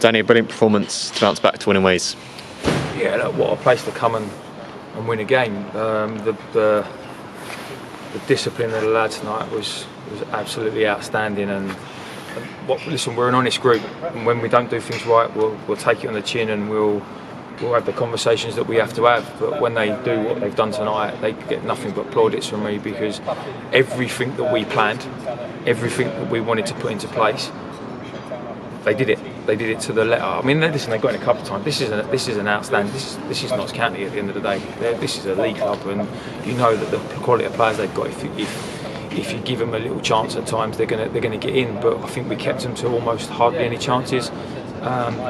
Danny, a brilliant performance to bounce back to winning ways. Yeah, look, what a place to come and win a game. The discipline of the lads tonight was absolutely outstanding. And listen, we're an honest group, and when we don't do things right, we'll take it on the chin and we'll have the conversations that we have to have. But when they do what they've done tonight, they get nothing but plaudits from me, because everything that we planned, everything that we wanted to put into place, they did it. They did it to the letter. I mean, listen, they got in a couple of times. This is an outstanding. This is Notts County at the end of the day. This is a league club, and you know that the quality of players they've got. If you give them a little chance at times, they're gonna get in. But I think we kept them to almost hardly any chances.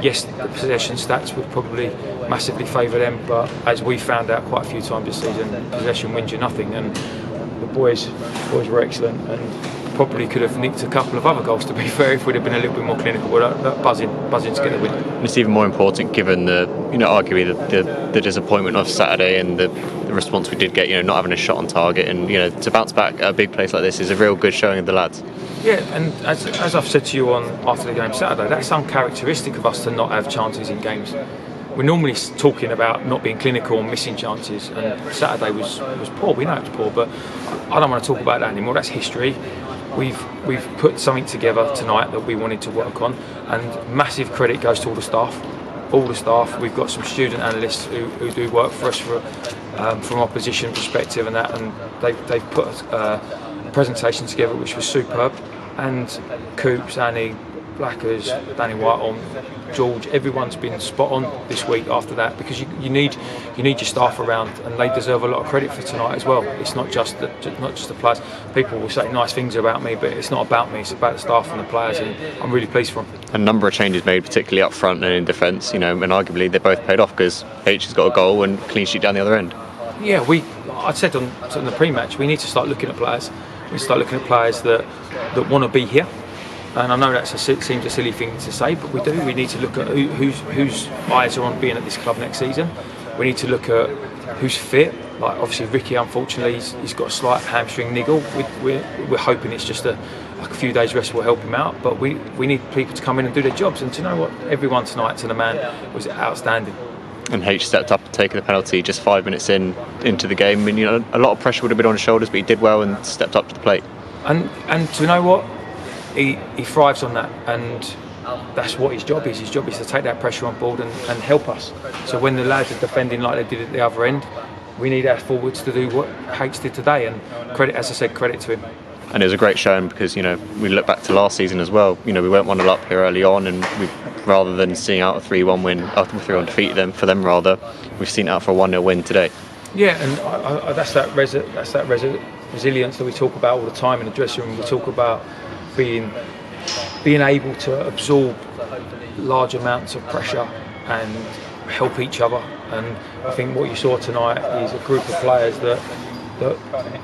Yes, the possession stats would probably massively favour them, but as we found out quite a few times this season, possession wins you nothing. And the boys were excellent, and probably could have nicked a couple of other goals, to be fair, if we'd have been a little bit more clinical. But buzzing to get the win. And it's even more important given arguably the disappointment of Saturday and the response we did get, not having a shot on target, and to bounce back at a big place like this is a real good showing of the lads. Yeah, and as I've said to you after the game Saturday, that's uncharacteristic of us to not have chances in games. We're normally talking about not being clinical and missing chances, and Saturday was poor. We know it's poor, but I don't want to talk about that anymore. That's history. We've put something together tonight that we wanted to work on, and massive credit goes to all the staff. We've got some student analysts who do work for us from opposition perspective and that, and they've put a presentation together which was superb. And Coops, Annie, Blackers, Danny Whitehorn, George, everyone's been spot on this week after that, because you need your staff around, and they deserve a lot of credit for tonight as well. It's not just the players. People will say nice things about me, but it's not about me, it's about the staff and the players, and I'm really pleased for them. A number of changes made, particularly up front and in defence, and arguably they both paid off, because H has got a goal and clean sheet down the other end. Yeah, I said on the pre-match, we need to start looking at players. We start looking at players that want to be here. And I know that seems a silly thing to say, but we do. We need to look at whose eyes are on being at this club next season. We need to look at who's fit. Like obviously Ricky, unfortunately, he's got a slight hamstring niggle. We're hoping it's just a few days rest will help him out. But we need people to come in and do their jobs. And do you know what? Everyone tonight to the man was outstanding. And H stepped up and taken the penalty just 5 minutes into the game. I mean, a lot of pressure would have been on his shoulders, but he did well and stepped up to the plate. And do you know what? He thrives on that, and that's what his job is. His job is to take that pressure on board and help us. So when the lads are defending like they did at the other end, we need our forwards to do what H did today. And credit, as I said, credit to him. And it was a great showing, because we look back to last season as well. We went 1-0 up here early on, and rather than seeing out a 3-1 win, after 3-1 defeat for them rather, we've seen out for a 1-0 win today. Yeah, and that's that resilience that we talk about all the time in the dressing room. We talk about being able to absorb large amounts of pressure and help each other. And I think what you saw tonight is a group of players that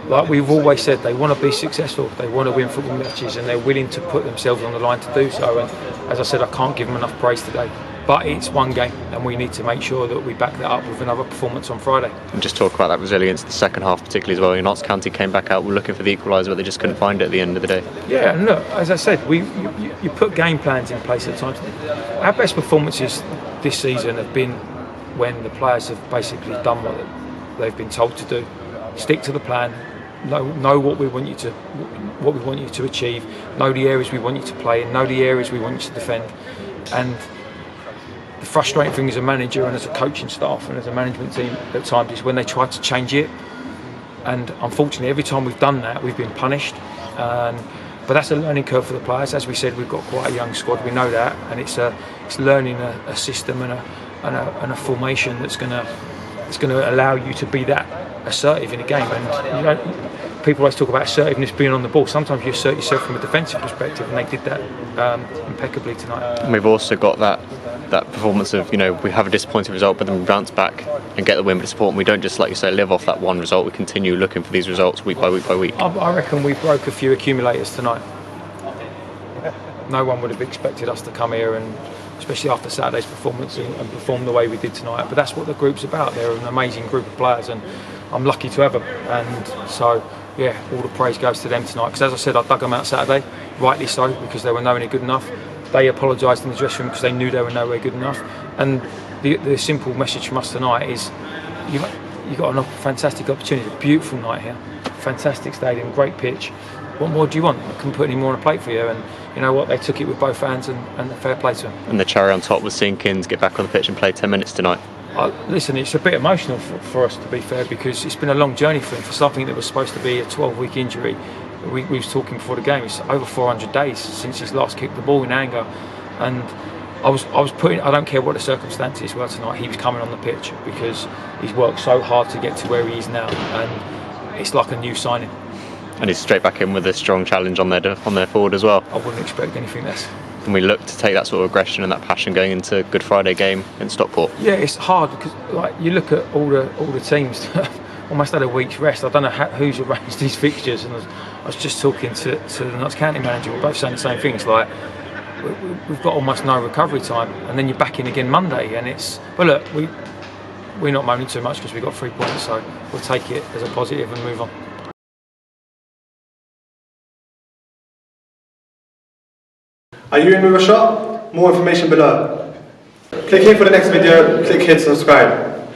like we've always said, they want to be successful, they want to win football matches, and they're willing to put themselves on the line to do so. And as I said, I can't give them enough praise today. But it's one game, and we need to make sure that we back that up with another performance on Friday. And just talk about that resilience in the second half particularly as well. Notts County came back out, were looking for the equaliser, but they just couldn't find it at the end of the day. Yeah, and look, as I said, you put game plans in place at times. Our best performances this season have been when the players have basically done what they've been told to do. Stick to the plan. Know what we want you to achieve. Know the areas we want you to play in. Know the areas we want you to defend. And the frustrating thing as a manager and as a coaching staff and as a management team at times is when they try to change it. And unfortunately, every time we've done that, we've been punished. But that's a learning curve for the players. As we said, we've got quite a young squad. We know that, and it's learning a system and a formation that's going to allow you to be that assertive in a game. And people always talk about assertiveness being on the ball. Sometimes you assert yourself from a defensive perspective, and they did that impeccably tonight. And we've also got that performance of, we have a disappointing result, but then we bounce back and get the win with support, and we don't just, like you say, live off that one result. We continue looking for these results week by week by week. I reckon we broke a few accumulators tonight. No one would have expected us to come here, and especially after Saturday's performance, and perform the way we did tonight. But that's what the group's about. They're an amazing group of players, and I'm lucky to have them. And so, yeah, all the praise goes to them tonight. Because as I said, I dug them out Saturday, rightly so, because they were nowhere near good enough. they apologised in the dressing room because they knew they were nowhere good enough. And the simple message from us tonight is you got a fantastic opportunity, a beautiful night here, fantastic stadium, great pitch. What more do you want? I couldn't put any more on a plate for you. And you know what? They took it with both hands, and fair play to them. And the cherry on top was seeing Kins get back on the pitch and play 10 minutes tonight. Listen, it's a bit emotional for us, to be fair, because it's been a long journey for him, for something that was supposed to be a 12-week injury. We was talking before the game, it's over 400 days since he's last kicked the ball in anger. And I was putting, I don't care what the circumstances were tonight, he was coming on the pitch because he's worked so hard to get to where he is now, and it's like a new signing. And he's straight back in with a strong challenge on their forward as well. I wouldn't expect anything less. And we look to take that sort of aggression and that passion going into Good Friday game in Stockport. Yeah, it's hard because like you look at all the teams that almost had a week's rest. I don't know who's arranged these fixtures, and I was just talking to the Notts County manager. We're both saying the same thing. It's like we've got almost no recovery time, and then you're back in again Monday, and it's look, we're not moaning too much because we got 3 points, so we'll take it as a positive and move on. Are you in with a shot? More information below. Click here for the next video, click here to subscribe.